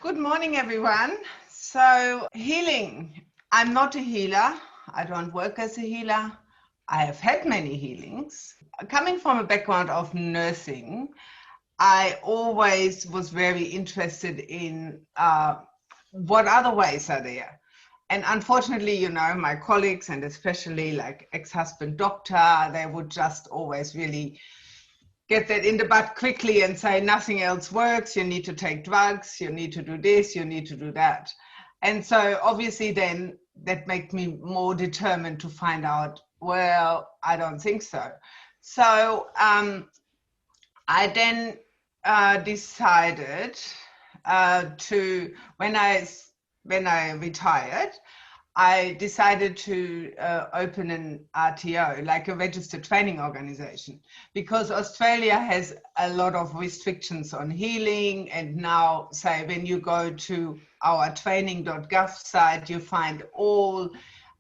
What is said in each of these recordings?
Good morning, everyone. So, healing. I'm not a healer. I don't work as a healer. I have had many healings. Coming from a background of nursing, I always was very interested in what other ways are there. And unfortunately, you know, my colleagues, and especially like ex-husband doctor, they would just always really get that in the butt quickly and say nothing else works, you need to take drugs, you need to do this, you need to do that. And so obviously then that made me more determined to find out, well, I don't think so. So I then decided to, when I retired, I decided to open an RTO, like a registered training organization, because Australia has a lot of restrictions on healing. And now, say, when you go to our training.gov site, you find all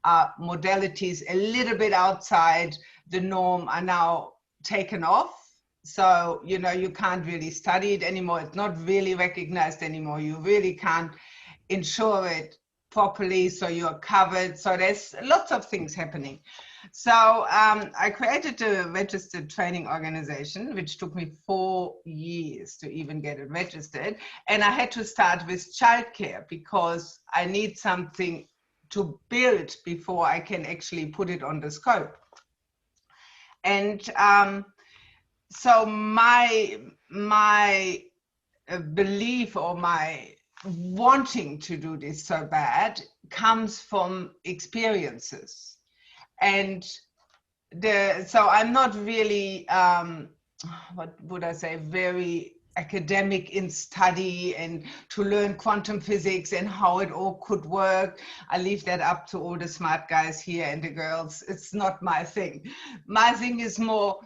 modalities a little bit outside the norm are now taken off. So, you know, you can't really study it anymore. It's not really recognized anymore. You really can't insure it properly, so you're covered. So there's lots of things happening. So I created a registered training organization, which took me 4 years to even get it registered. And I had to start with childcare because I need something to build before I can actually put it on the scope. And so my belief, or my wanting to do this so bad, comes from experiences. And so I'm not really what would I say, very academic in study and to learn quantum physics and how it all could work. I leave that up to all the smart guys here and the girls. It's not my thing. My thing is more,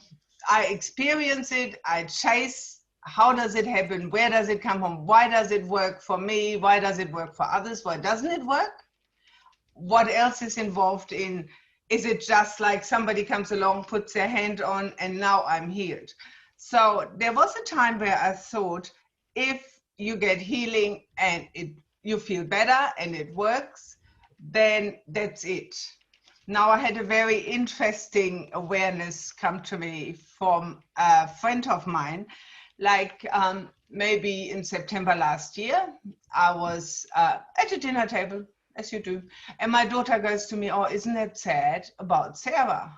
I experience it, I chase. How does it happen? Where does it come from? Why does it work for me? Why does it work for others? Why doesn't it work? What else is involved in? Is it just like somebody comes along, puts their hand on, and now I'm healed? So there was a time where I thought, if you get healing and you feel better and it works, then that's it. Now I had a very interesting awareness come to me from a friend of mine. Like maybe in September last year, I was at a dinner table, as you do, and my daughter goes to me, "Oh, isn't that sad about Sarah?"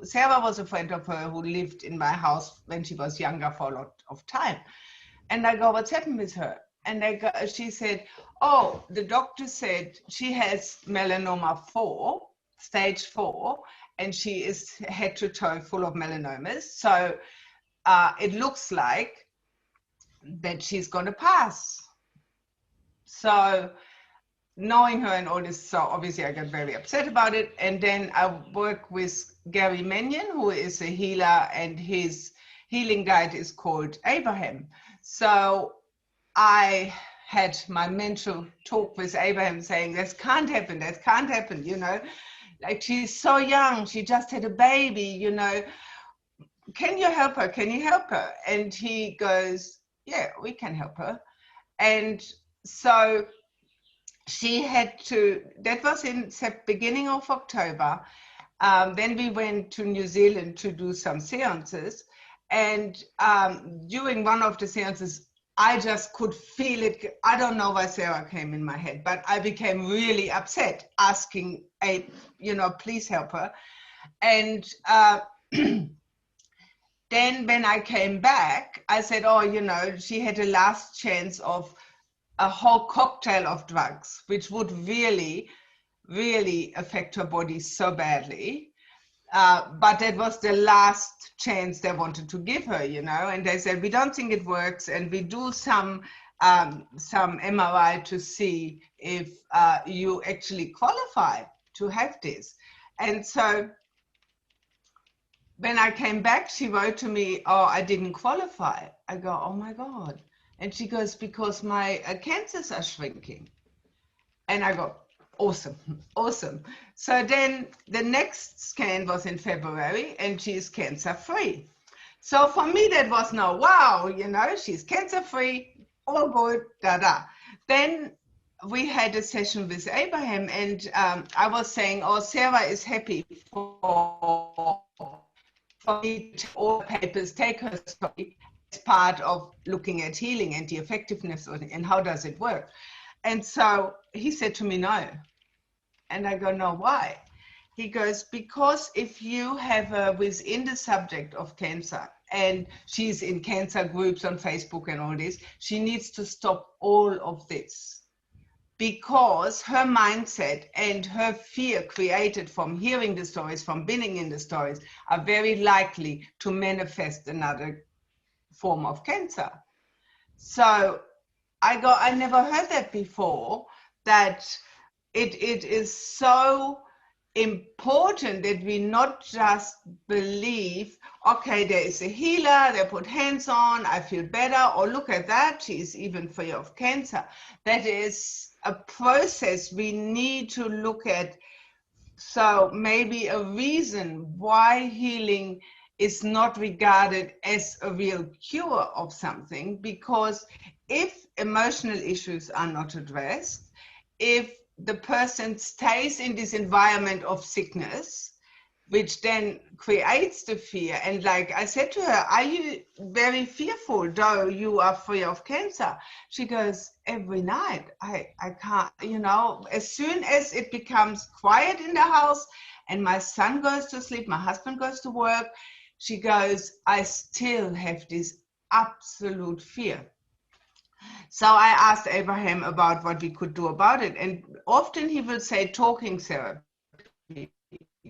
Sarah was a friend of her who lived in my house when she was younger for a lot of time. And I go, "What's happened with her?" And she said, "Oh, the doctor said she has melanoma 4, stage 4, and she is head to toe full of melanomas. So it looks like that she's going to pass." So knowing her and all this, so obviously I got very upset about it. And then I work with Gary Mannion, who is a healer, and his healing guide is called Abraham. So I had my mental talk with Abraham saying, "This can't happen, that can't happen, you know, like she's so young, she just had a baby, you know, can you help her? Can you help her?" And he goes, "Yeah, we can help her." And so she had to, that was in beginning of October. Then we went to New Zealand to do some seances. And during one of the seances, I just could feel it. I don't know why Sarah came in my head, but I became really upset, asking, you know, please help her. And then when I came back, I said, "Oh, you know, she had a last chance of a whole cocktail of drugs, which would really, really affect her body so badly. But that was the last chance they wanted to give her, you know." And they said, "We don't think it works, and we do some MRI to see if you actually qualify to have this." And so when I came back, she wrote to me, "Oh, I didn't qualify." I go, "Oh my God." And she goes, "Because my cancers are shrinking." And I go, "Awesome, awesome." So then the next scan was in February, and she's cancer free. So for me, that was no, wow, you know, she's cancer free, all good, da. then we had a session with Abraham, and I was saying, oh, Sarah is happy for me to all papers, take her story as part of looking at healing and the effectiveness of it, and how does it work. And so he said to me, no. And I go, no, why? He goes, because if you have her within the subject of cancer, and she's in cancer groups on Facebook and all this, she needs to stop all of this, because her mindset and her fear created from hearing the stories, from being in the stories, are very likely to manifest another form of cancer. So I go, I never heard that before, that it is so important that we not just believe, okay, there is a healer, they put hands on, I feel better, or look at that, she's even free of cancer. That is a process we need to look at. So maybe a reason why healing is not regarded as a real cure of something, because if emotional issues are not addressed, if the person stays in this environment of sickness, which then creates the fear. And like I said to her, are you very fearful though you are free of cancer? She goes, every night, I can't, you know, as soon as it becomes quiet in the house and my son goes to sleep, my husband goes to work, she goes, I still have this absolute fear. So I asked Abraham about what we could do about it. And often he will say talking therapy,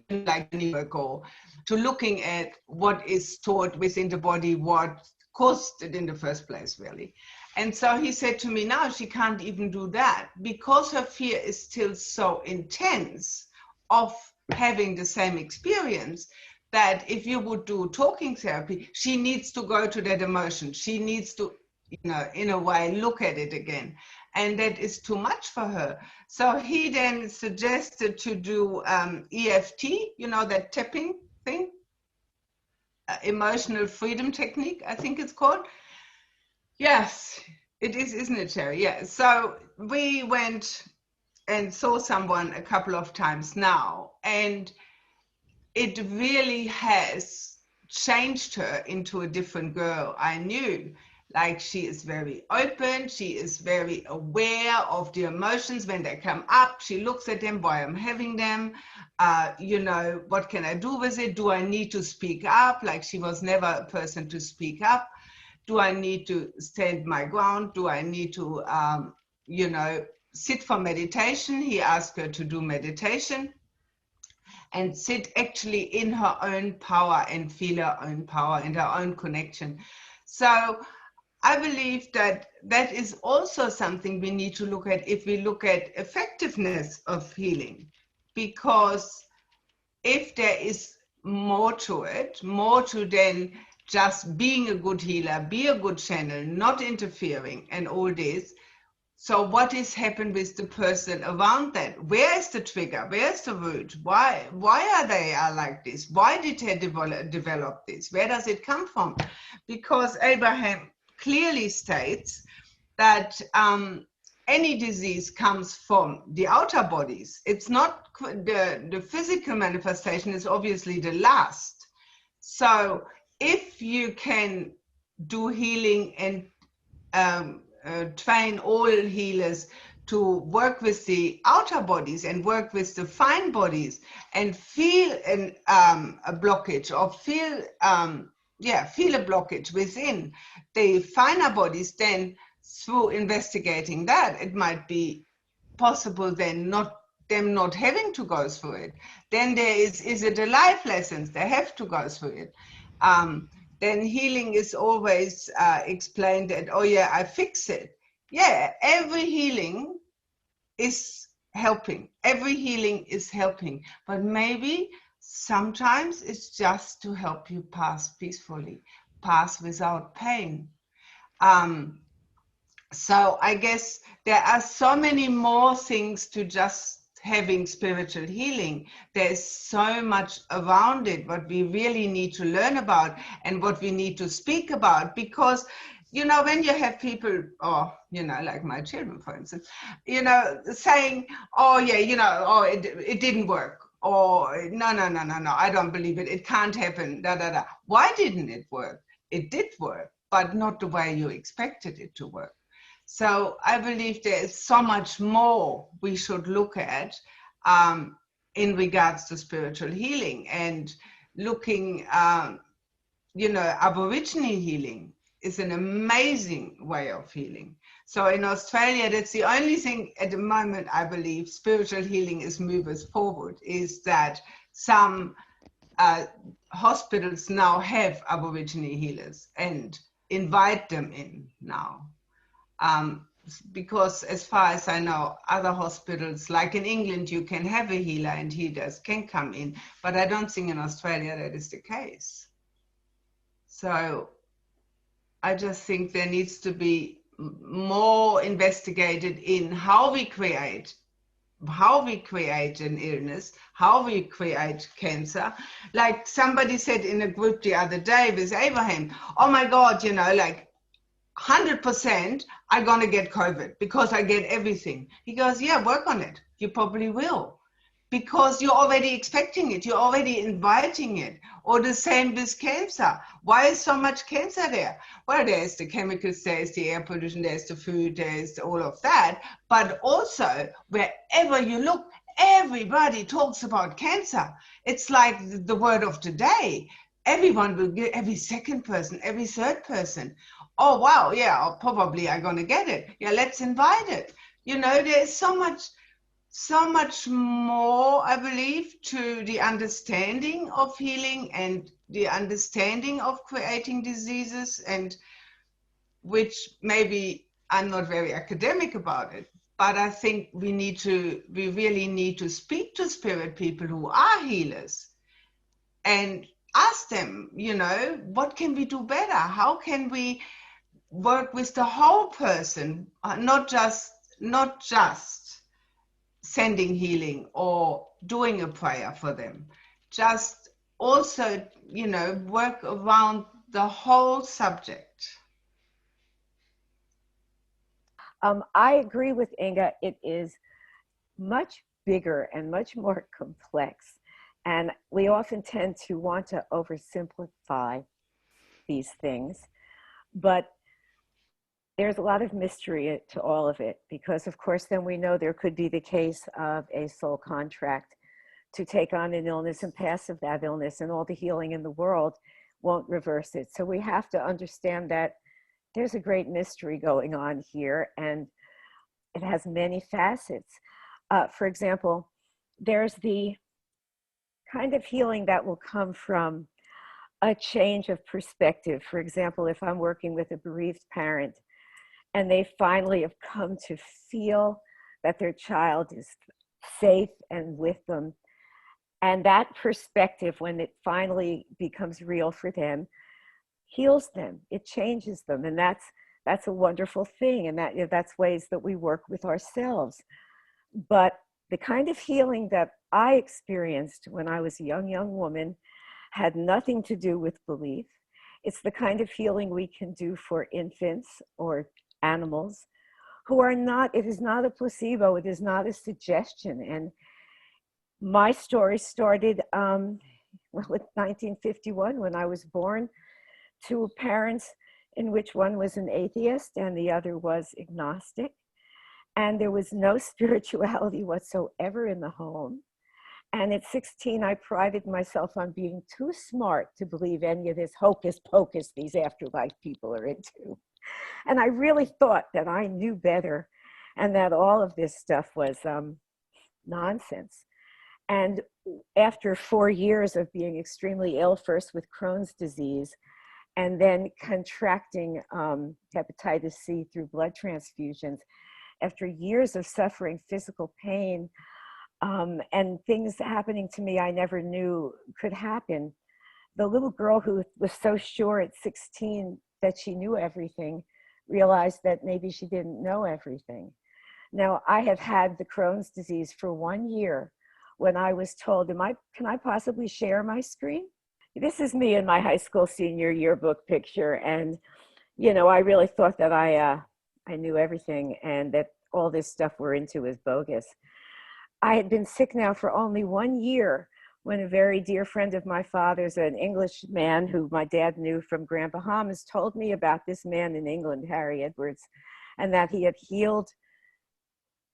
like work, or to looking at what is stored within the body, what caused it in the first place, really. And so he said to me, now she can't even do that because her fear is still so intense of having the same experience, that if you would do talking therapy, she needs to go to that emotion. She needs to, you know, in a way, look at it again. And that is too much for her. So he then suggested to do EFT, you know, that tapping thing, emotional freedom technique, I think it's called. Yes, it is, isn't it, Sheri? Yeah. So we went and saw someone a couple of times now, and it really has changed her into a different girl. I knew. Like, she is very open, she is very aware of the emotions when they come up. She looks at them, why I'm having them, you know, what can I do with it? Do I need to speak up? Like, she was never a person to speak up. Do I need to stand my ground? Do I need to, you know, sit for meditation? He asked her to do meditation and sit actually in her own power and feel her own power and her own connection. So I believe that that is also something we need to look at if we look at effectiveness of healing, because if there is more to it, more to then just being a good healer, be a good channel, not interfering and all this. So what is happened with the person around that? Where is the trigger? Where is the root? Why are they like this? Why did they develop this? Where does it come from? Because Abraham clearly states that any disease comes from the outer bodies. It's not the physical manifestation is obviously the last. So if you can do healing and train all healers to work with the outer bodies and work with the fine bodies and feel a blockage, or feel a blockage within the finer bodies, then through investigating that, it might be possible then them not having to go through it. Then there is it a life lessons? They have to go through it. Then healing is always explained that, oh yeah, I fix it. Yeah, every healing is helping. Every healing is helping. But maybe sometimes it's just to help you pass peacefully, pass without pain. So I guess there are so many more things to just having spiritual healing. There's so much around it, what we really need to learn about and what we need to speak about, because you know, when you have people, or, you know, like my children, for instance, you know, saying, oh, yeah, you know, oh, it didn't work. Or no, no, no, no, no, I don't believe it. It can't happen. Da, da, da. Why didn't it work? It did work, but not the way you expected it to work. So I believe there is so much more we should look at in regards to spiritual healing, and looking, you know, Aboriginal healing is an amazing way of healing. So in Australia, that's the only thing at the moment, I believe, spiritual healing is moving us forward, is that some hospitals now have Aboriginal healers and invite them in now. Because as far as I know, other hospitals, like in England, you can have a healer and healers can come in, but I don't think in Australia that is the case. So I just think there needs to be more investigated in how we create an illness, how we create cancer. Like somebody said in a group the other day with Abraham, oh my God, you know, like 100% I'm going to get COVID because I get everything. He goes, yeah, work on it. You probably will. Because you're already expecting it, you're already inviting it. Or the same with cancer. Why is so much cancer there? Well, there's the chemicals, there's the air pollution, there's the food, there's all of that. But also, wherever you look, everybody talks about cancer. It's like the word of the day. Everyone will get, every second person, every third person. Oh, wow, yeah, probably I'm going to get it. Yeah, let's invite it. You know, there's so much more, I believe, to the understanding of healing and the understanding of creating diseases, and which maybe I'm not very academic about it, but I think we really need to speak to spirit people who are healers and ask them, you know, what can we do better? How can we work with the whole person, not just sending healing or doing a prayer for them, just also, you know, work around the whole subject. I agree with Inge. It is much bigger and much more complex. And we often tend to want to oversimplify these things. But there's a lot of mystery to all of it, because of course then we know there could be the case of a soul contract to take on an illness and pass of that illness, and all the healing in the world won't reverse it. So we have to understand that there's a great mystery going on here, and it has many facets. For example, there's the kind of healing that will come from a change of perspective. For example, if I'm working with a bereaved parent and they finally have come to feel that their child is safe and with them, and that perspective, when it finally becomes real for them, heals them, it changes them. And that's a wonderful thing. And that's ways that we work with ourselves. But the kind of healing that I experienced when I was a young woman had nothing to do with belief. It's the kind of healing we can do for infants or animals who are not, it is not a placebo, it is not a suggestion. And my story started in 1951 when I was born to parents in which one was an atheist and the other was agnostic. And there was no spirituality whatsoever in the home. And at 16, I prided myself on being too smart to believe any of this hocus pocus these afterlife people are into. And I really thought that I knew better and that all of this stuff was nonsense. And after 4 years of being extremely ill, first with Crohn's disease, and then contracting hepatitis C through blood transfusions, after years of suffering physical pain and things happening to me I never knew could happen, the little girl who was so sure at 16 that she knew everything realized that maybe she didn't know everything. Now, I have had the Crohn's disease for 1 year when I was told, can I possibly share my screen? This is me in my high school senior yearbook picture. And you know, I really thought that I knew everything and that all this stuff we're into is bogus. I had been sick now for only 1 year when a very dear friend of my father's, an English man who my dad knew from Grand Bahamas, told me about this man in England, Harry Edwards, and that he had healed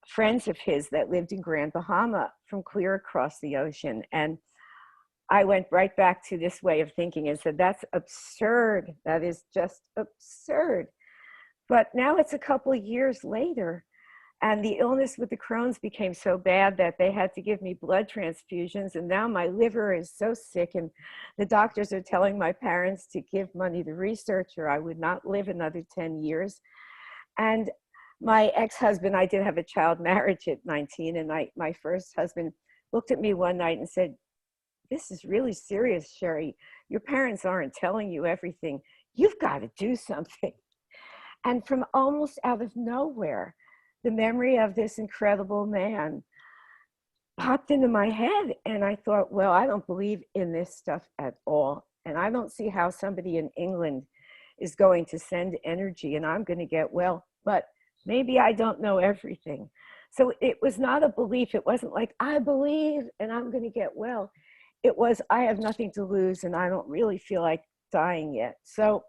friends of his that lived in Grand Bahama from clear across the ocean. And I went right back to this way of thinking and said, that's absurd. That is just absurd. But now it's a couple of years later, and the illness with the Crohn's became so bad that they had to give me blood transfusions. And now my liver is so sick, and the doctors are telling my parents to give money to research or I would not live another 10 years. And my ex-husband, I did have a child marriage at 19, and my first husband looked at me one night and said, this is really serious, Sheri. Your parents aren't telling you everything. You've got to do something. And from almost out of nowhere, the memory of this incredible man popped into my head. And I thought, well, I don't believe in this stuff at all. And I don't see how somebody in England is going to send energy and I'm going to get well, but maybe I don't know everything. So it was not a belief. It wasn't like, I believe and I'm going to get well. It was, I have nothing to lose and I don't really feel like dying yet. So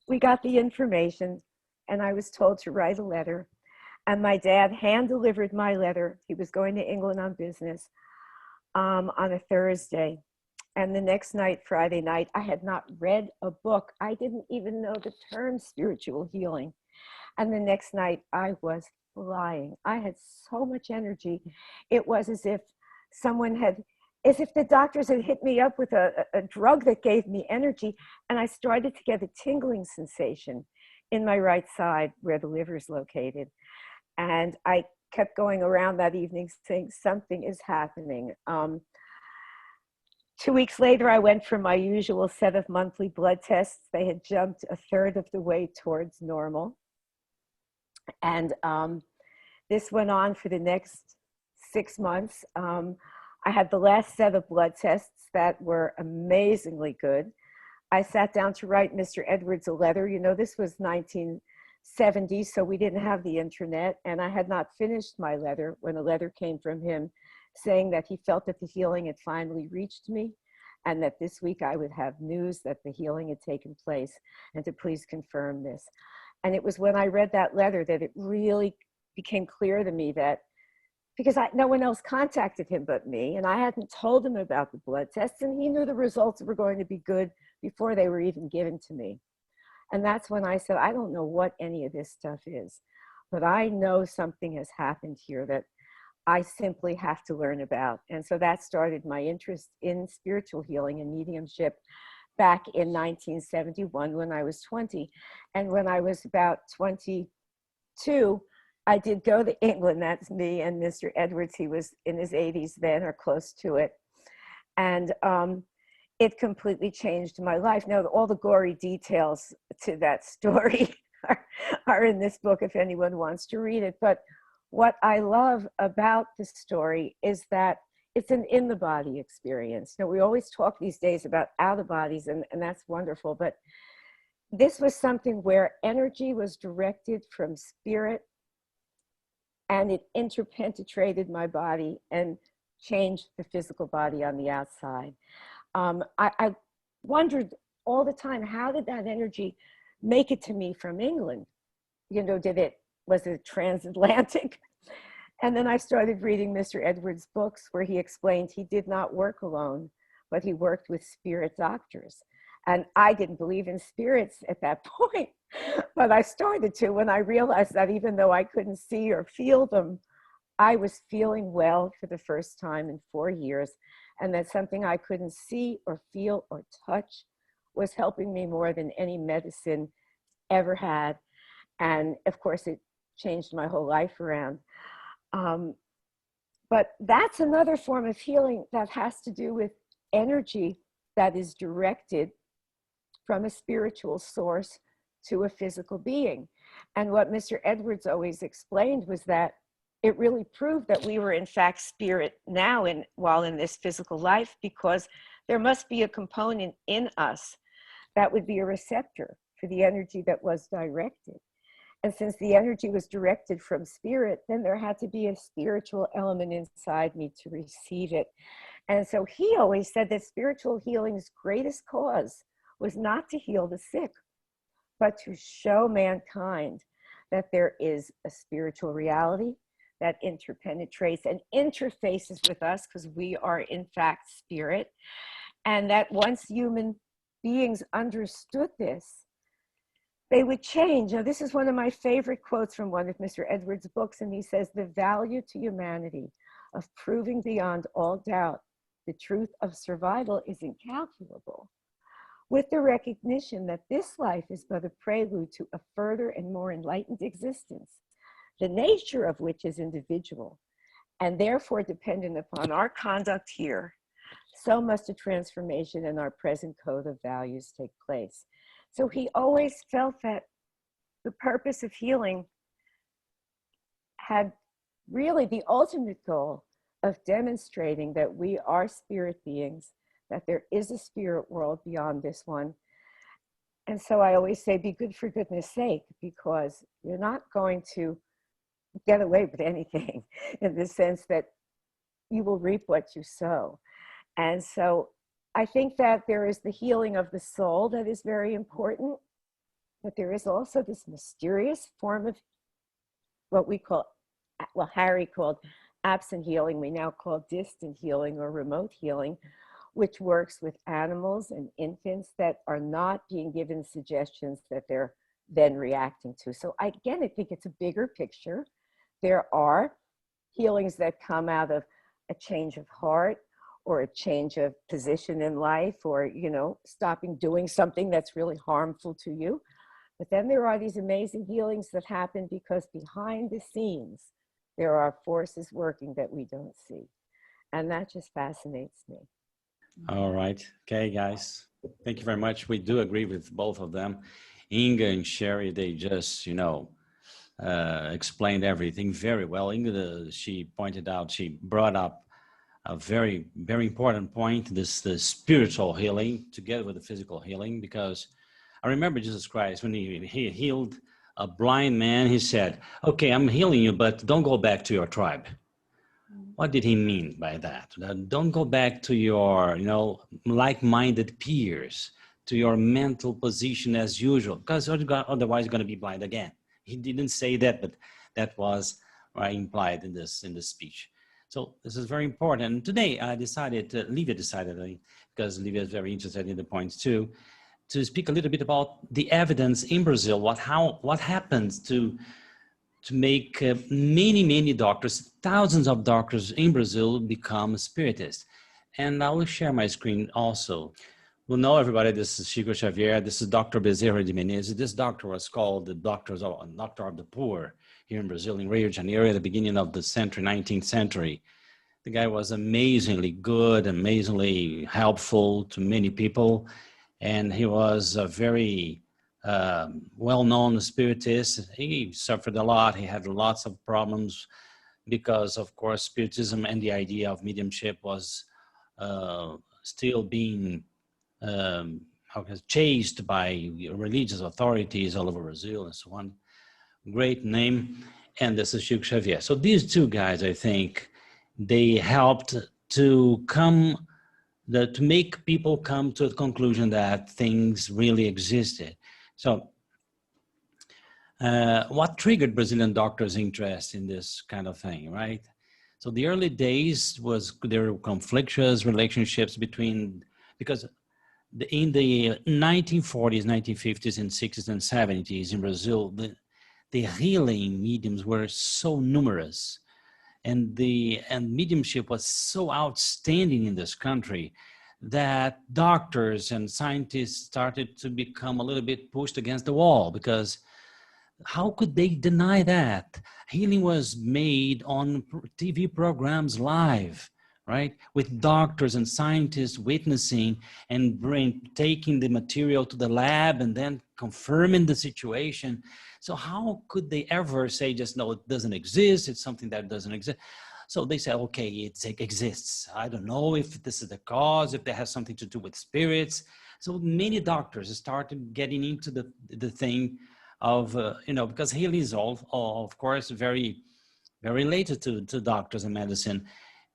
we got the information and I was told to write a letter. And my dad hand-delivered my letter. He was going to England on business on a Thursday. And the next night, Friday night, I had not read a book. I didn't even know the term spiritual healing. And the next night, I was flying. I had so much energy. It was as if as if the doctors had hit me up with a drug that gave me energy. And I started to get a tingling sensation in my right side where the liver is located. And I kept going around that evening saying, something is happening. 2 weeks later, I went for my usual set of monthly blood tests. They had jumped a third of the way towards normal. And this went on for the next 6 months. I had the last set of blood tests that were amazingly good. I sat down to write Mr. Edwards a letter. You know, this was 1970, so we didn't have the internet, and I had not finished my letter when a letter came from him saying that he felt that the healing had finally reached me and that this week I would have news that the healing had taken place and to please confirm this. And it was when I read that letter that it really became clear to me that, because no one else contacted him but me, and I hadn't told him about the blood tests, and he knew the results were going to be good before they were even given to me. And that's when I said, I don't know what any of this stuff is, but I know something has happened here that I simply have to learn about. And so that started my interest in spiritual healing and mediumship back in 1971 when I was 20. And when I was about 22, I did go to England. That's me and Mr. Edwards. He was in his 80s then, or close to it. And it completely changed my life. Now, all the gory details to that story are in this book if anyone wants to read it. But what I love about the story is that it's an in-the-body experience. Now, we always talk these days about out-of-bodies, and that's wonderful. But this was something where energy was directed from spirit, and it interpenetrated my body and changed the physical body on the outside. I wondered all the time, how did that energy make it to me from England? You know, was it transatlantic? And then I started reading Mr. Edwards' books where he explained he did not work alone, but he worked with spirit doctors. And I didn't believe in spirits at that point, but I started to when I realized that even though I couldn't see or feel them, I was feeling well for the first time in 4 years, and that something I couldn't see or feel or touch was helping me more than any medicine ever had. And of course, it changed my whole life around. But that's another form of healing that has to do with energy that is directed from a spiritual source to a physical being. And what Mr. Edwards always explained was that it really proved that we were in fact spirit now while in this physical life, because there must be a component in us that would be a receptor for the energy that was directed. And since the energy was directed from spirit, then there had to be a spiritual element inside me to receive it. And so he always said that spiritual healing's greatest cause was not to heal the sick, but to show mankind that there is a spiritual reality that interpenetrates and interfaces with us, because we are in fact spirit. And that once human beings understood this, they would change. Now, this is one of my favorite quotes from one of Mr. Edwards' books, and he says, "The value to humanity of proving beyond all doubt the truth of survival is incalculable, with the recognition that this life is but a prelude to a further and more enlightened existence, the nature of which is individual, and therefore dependent upon our conduct here, so must a transformation in our present code of values take place." So he always felt that the purpose of healing had really the ultimate goal of demonstrating that we are spirit beings, that there is a spirit world beyond this one. And so I always say, be good for goodness sake, because you're not going to get away with anything in the sense that you will reap what you sow. And so I think that there is the healing of the soul that is very important, but there is also this mysterious form of what we call, well, Harry called absent healing, we now call distant healing or remote healing, which works with animals and infants that are not being given suggestions that they're then reacting to. So again, I think it's a bigger picture. There are healings that come out of a change of heart, or a change of position in life, or, you know, stopping doing something that's really harmful to you. But then there are these amazing healings that happen because behind the scenes, there are forces working that we don't see. And that just fascinates me. All right. Okay, guys. Thank you very much. We do agree with both of them. Inge and Sheri, they just, you know, explained everything very well. Inge, she pointed out, she brought up a very, very important point, the spiritual healing together with the physical healing, because I remember Jesus Christ, when he healed a blind man, he said, "Okay, I'm healing you, but don't go back to your tribe." What did he mean by that? Don't go back to your, you know, like-minded peers, to your mental position as usual, because otherwise you're going to be blind again. He didn't say that, but that was implied in this speech. So this is very important. And today I decided, Livia decided, because Livia is very interested in the points too, to speak a little bit about the evidence in Brazil, what happens to make many doctors, thousands of doctors in Brazil become spiritists. And I will share my screen also. Well, know everybody, this is Chico Xavier, this is Dr. Bezerra de Menezes. This doctor was called the doctor of the poor here in Brazil, in Rio de Janeiro, at the beginning of the century, 19th century. The guy was amazingly good, amazingly helpful to many people. And he was a very well-known spiritist. He suffered a lot. He had lots of problems because, of course, spiritism and the idea of mediumship was still being chased by religious authorities all over Brazil and so on. Great name. And this is Chico Xavier. So these two guys, I think, they helped to make people come to the conclusion that things really existed. So what triggered Brazilian doctors' interest in this kind of thing, right? So the early days there were conflictuous relationships because in the 1940s, 1950s, and 60s and 70s in Brazil, the healing mediums were so numerous, and mediumship was so outstanding in this country that doctors and scientists started to become a little bit pushed against the wall, because how could they deny that? Healing was made on TV programs live, right? With doctors and scientists witnessing and taking the material to the lab and then confirming the situation. So how could they ever say just, no, it doesn't exist, it's something that doesn't exist? So they say, okay, it exists. I don't know if this is the cause, if that has something to do with spirits. So many doctors started getting into the thing of, because healing is all, of course, very, very related to doctors and medicine,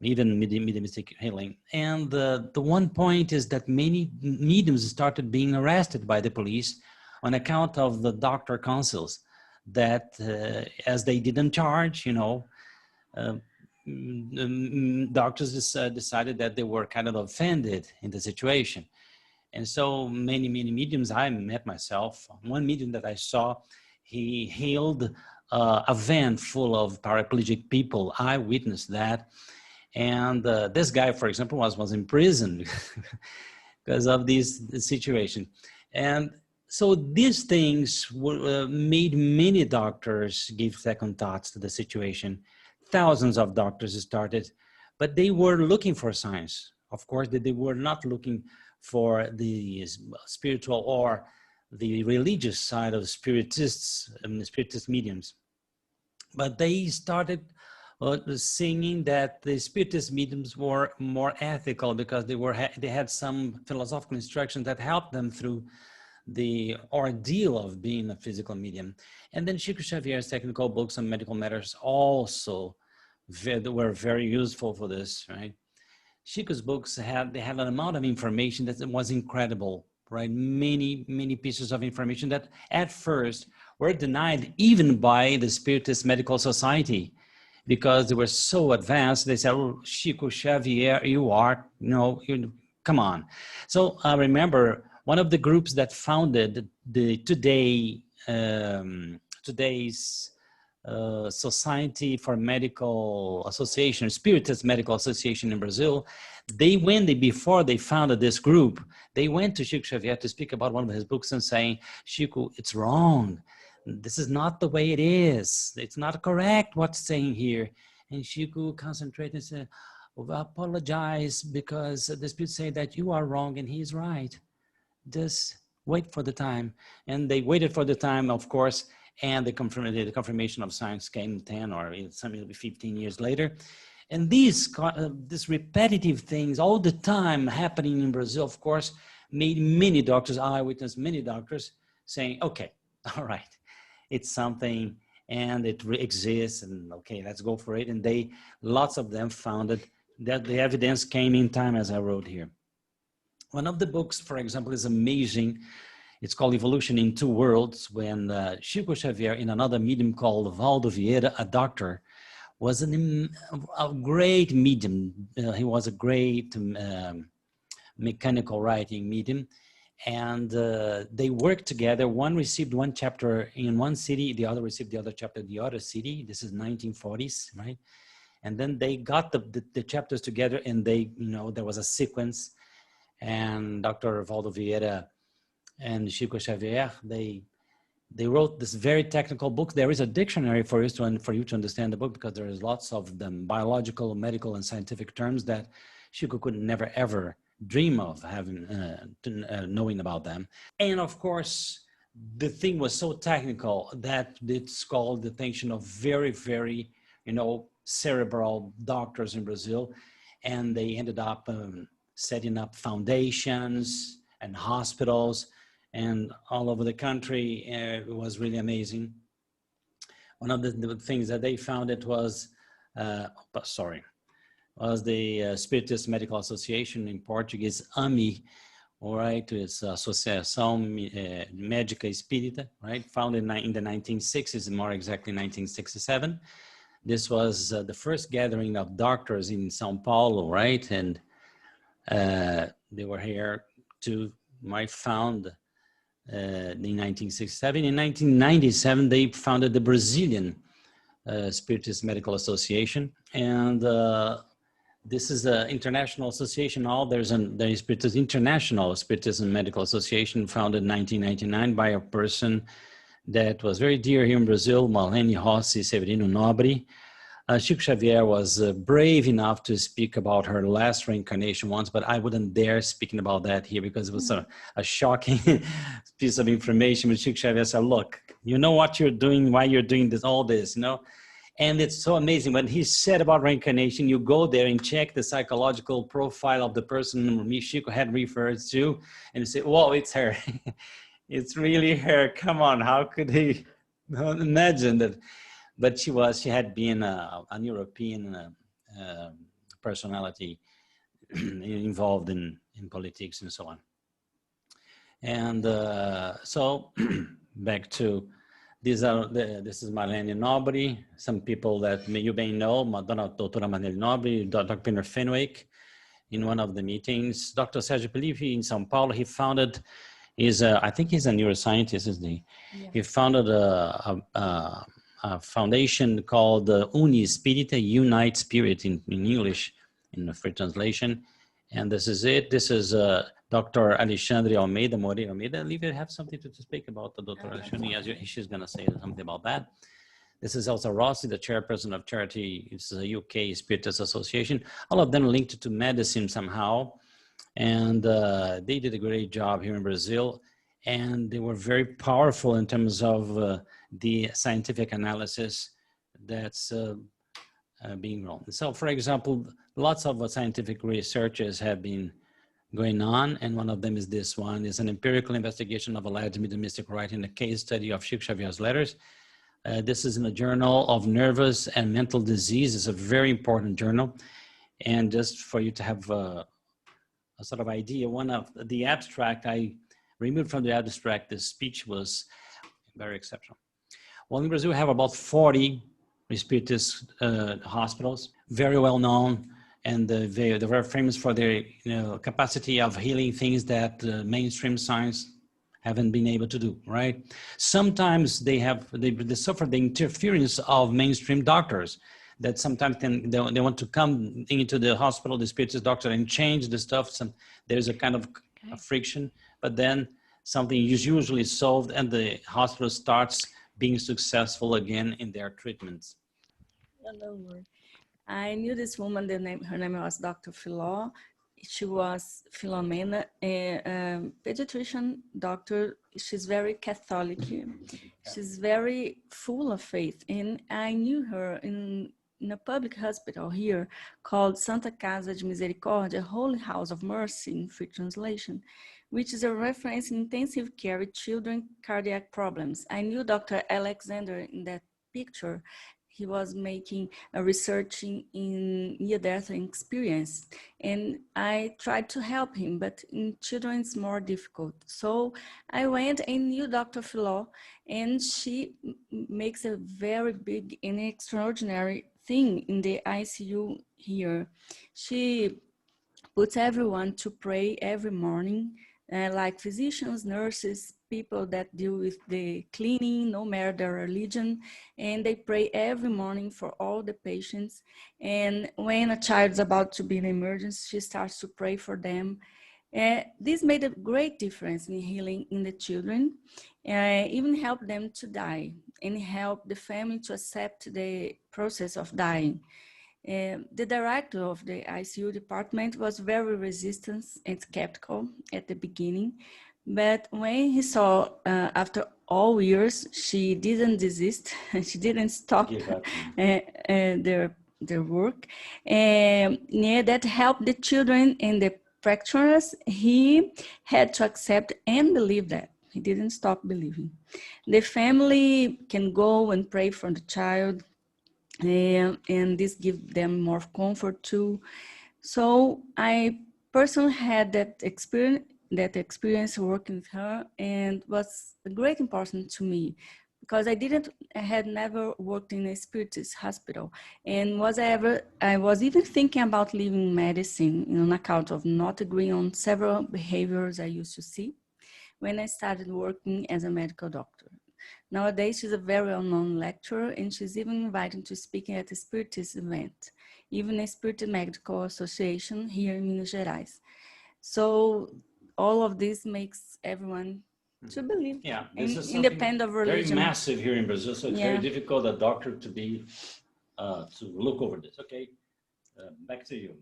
even mediumistic healing. And the one point is that many mediums started being arrested by the police on account of the doctor councils that, as they didn't charge, doctors decided that they were kind of offended in the situation. And so many mediums, I met myself, one medium that I saw, he healed a van full of paraplegic people. I witnessed that. And this guy, for example, was in prison because of this situation. And so these things made many doctors give second thoughts to the situation. Thousands of doctors started, but they were looking for signs. Of course, they were not looking for the spiritual or the religious side of spiritists and spiritist mediums. But they started singing that the spiritist mediums were more ethical because they had some philosophical instructions that helped them through the ordeal of being a physical medium. And then Chico Xavier's technical books on medical matters also were very useful for this, right? Chico's books had an amount of information that was incredible, right? Many pieces of information that at first were denied even by the Spiritist Medical Society because they were so advanced. They said, "Oh, Chico Xavier, come on." So I remember one of the groups that founded the today's Society for Medical Association, Spiritist Medical Association in Brazil, before they founded this group, they went to Chico Xavier to speak about one of his books and saying, "Chico, it's wrong. This is not the way it is. It's not correct what's saying here." And Chico concentrated and said, "I apologize because the spirits say that you are wrong and he's right. Just wait for the time." And they waited for the time, of course, and the confirmation of science came 10 or something 15 years later. And these repetitive things all the time happening in Brazil, of course, made many doctors, I witnessed many doctors saying, "Okay, all right, it's something and it exists, and okay, let's go for it." And lots of them found that the evidence came in time, as I wrote here. One of the books, for example, is amazing. It's called Evolution in Two Worlds, when Chico Xavier, in another medium called Valdo Vieira, a doctor, was a great medium. He was a great mechanical writing medium. And they worked together. One received one chapter in one city, the other received the other chapter in the other city. This is 1940s, right? And then they got the chapters together, and there was a sequence. And Dr. Valdo Vieira and Chico Xavier, they wrote this very technical book. There is a dictionary for you to understand the book, because there is lots of them biological, medical, and scientific terms that Chico could never ever dream of having knowing about them. And of course, the thing was so technical that it's called the attention of very, very, cerebral doctors in Brazil, and they ended up setting up foundations and hospitals and all over the country. It was really amazing. One of the things that they founded was the Spiritist Medical Association, in Portuguese, AMI, all right? It's Associação Médica Espírita, right? Founded in the 1960s, more exactly 1967. This was the first gathering of doctors in São Paulo, right? And they were here to found in 1967. In 1997, they founded the Brazilian Spiritist Medical Association. And this is an international association. There's Spiritist International Spiritism Medical Association, founded in 1999 by a person that was very dear here in Brazil, Marlene Rossi Severino Nobre. Chico Xavier was brave enough to speak about her last reincarnation once, but I wouldn't dare speaking about that here because it was a shocking piece of information. But Chico Xavier said, "Look, you know what you're doing, why you're doing all this, And it's so amazing when he said about reincarnation, you go there and check the psychological profile of the person Michiko had referred to, and you say, whoa, it's her. It's really her. Come on, how could he imagine that? But she had been an European personality involved in politics and so on. And so back to, this is Marlene Nobre, some people that you may know, Doutora Marlene Nobre, Dr. Peter Fenwick, in one of the meetings. Dr. Sergio Perl in São Paulo, he founded, I think he's a neuroscientist, isn't he? Yeah. He founded a foundation called Uni Spirita, Unite Spirit in English, in the free translation. And this is it. This is Dr. Alexandre Almeida, Moreira Almeida. Livia have something to speak about the Dr. Alexandre. She's going to say something about that. This is Elsa Rossi, the chairperson of charity. It's a UK Spiritist Association. All of them linked to medicine somehow. And they did a great job here in Brazil. And they were very powerful in terms of the scientific analysis that's being run. So, for example, lots of scientific researches have been going on, and one of them is this one. It's an empirical investigation of alleged mediumistic writing, a case study of Chico Xavier's letters. This is in the Journal of Nervous and Mental Disease. It's a very important journal. And just for you to have a sort of idea, one of the abstract, I removed from the abstract, this speech was very exceptional. Well, in Brazil, we have about 40 Spiritist hospitals, very well known, and they're very famous for their capacity of healing things that mainstream science haven't been able to do, right? Sometimes they suffer the interference of mainstream doctors that sometimes they want to come into the hospital, the Spiritist doctor, and change the stuff. There's a kind of a friction, but then something is usually solved and the hospital starts being successful again in their treatments. Don't worry. I knew this woman, her name was Dr. Filó. She was Filomena, a pediatrician doctor. She's very Catholic. She's very full of faith. And I knew her in a public hospital here called Santa Casa de Misericórdia, Holy House of Mercy in free translation, which is a reference in intensive care with children cardiac problems. I knew Dr. Alexander in that picture. He was making a research in near-death experience, and I tried to help him, but in children it's more difficult. So I went and knew Dr. Filó, and she makes a very big and extraordinary thing in the ICU here. She puts everyone to pray every morning, like physicians, nurses, people that deal with the cleaning, no matter their religion, and they pray every morning for all the patients. And when a child is about to be in emergency, she starts to pray for them. This made a great difference in healing in the children, even helped them to die and help the family to accept the process of dying. The director of the ICU department was very resistant and skeptical at the beginning, but when he saw after all years, she didn't desist, she didn't stop their work, that helped the children and the practitioners. He had to accept and believe that. He didn't stop believing. The family can go and pray for the child, and this gives them more comfort too. So I personally had that experience working with her, and was a great importance to me because I had never worked in a Spiritist hospital, and I was even thinking about leaving medicine on account of not agreeing on several behaviors I used to see when I started working as a medical doctor. Nowadays, she's a very well-known lecturer, and she's even invited to speak at a Spiritist event, even a Spiritist Medical Association here in Minas Gerais. So all of this makes everyone to believe, independent of religion. Very massive here in Brazil, so it's very difficult a doctor to look over this. Okay, back to you.